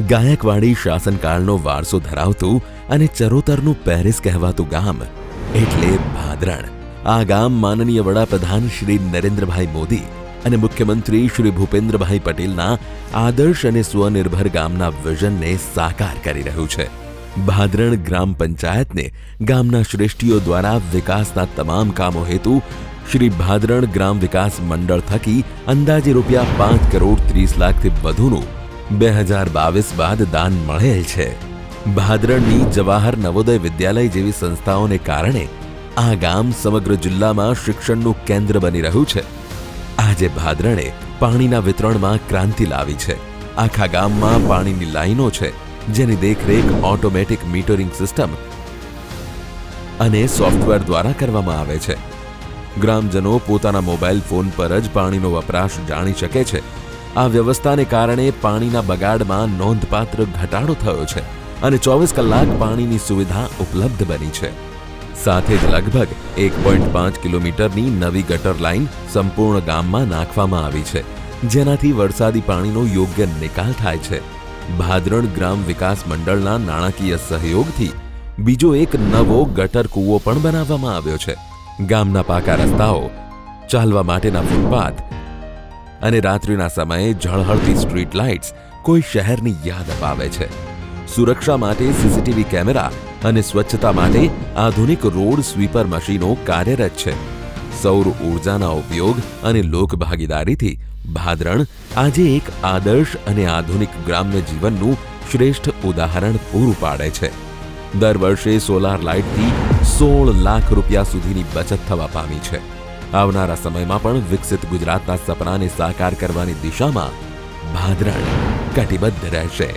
ગાયકવાડી શાસનકાળનો વારસો ધરાવતું અને ચરોતરનું પેરિસ કહેવાતું ગામ એટલે ભાદરણ. આ ગામ માનનીય વડાપ્રધાન શ્રી નરેન્દ્રભાઈ મોદી અને મુખ્યમંત્રી શ્રી ભૂપેન્દ્રભાઈ પટેલના આદર્શ અને સ્વનિર્ભર ગામના વિઝનને સાકાર કરી રહ્યું છે. ભાદરણ ગ્રામ પંચાયતને ગામના શ્રેષ્ઠીઓ દ્વારા વિકાસના તમામ કામો હેતુ શ્રી ભાદરણ ગ્રામ વિકાસ મંડળ થકી અંદાજે ₹5,30,00,000થી વધુનું 2022 બાદ દાન મળેલ છે. ભાદરણની જવાહર નવોદય વિદ્યાલય જેવી સંસ્થાઓને કારણે આ ગામ સમગ્ર જિલ્લામાં શિક્ષણનું કેન્દ્ર બની રહ્યું છે. આજે ભાદરણે પાણીના વિતરણમાં ક્રાંતિ લાવી છે. આખા ગામમાં પાણીની લાઈનો છે, જેની દેખરેખ ઓટોમેટિક મીટરિંગ સિસ્ટમ અને સોફ્ટવેર દ્વારા કરવામાં આવે છે. ગ્રામજનો પોતાના મોબાઈલ ફોન પર જ પાણીનો વપરાશ જાણી શકે છે. આ વ્યવસ્થાને કારણે પાણીના બગાડમાં નોંધપાત્ર ઘટાડો થયો છે અને 24 કલાક પાણીની સુવિધા ઉપલબ્ધ બની છે. સાથે જ લગભગ 1.5 કિલોમીટરની નવી ગટર લાઇન સંપૂર્ણ ગામમાં નાખવામાં આવી છે, જેનાથી વરસાદી પાણીનો યોગ્ય નિકાલ થાય છે. ભાદરણ ગ્રામ વિકાસ મંડળના નાણાકીય સહયોગથી બીજો એક નવો ગટર કૂવો પણ બનાવવામાં આવ્યો છે. ગામના પાકા રસ્તાઓ, ચાલવા માટેના ફૂટપાથ અને રાત્રિના સમયે ઝળહળતી સ્ટ્રીટ લાઇટ્સ કોઈ શહેરની યાદ અપાવે છે. સુરક્ષા માટે સીસીટીવી કેમેરા અને સ્વચ્છતા માટે આધુનિક રોડ સ્વીપર મશીનો કાર્યરત છે. સૌર ઉર્જાના ઉપયોગ અને લોકભાગીદારીથી ભાદરણ આજે એક આદર્શ અને આધુનિક ગ્રામ્ય જીવનનું શ્રેષ્ઠ ઉદાહરણ પૂરું પાડે છે. દર વર્ષે સોલાર લાઇટથી ₹16 લાખ સુધીની બચત થવા પામી છે. આવનારા સમયમાં પણ વિકસિત ગુજરાતના સપનાને સાકાર કરવાની દિશામાં ભાદરણ કટિબદ્ધ રહેશે.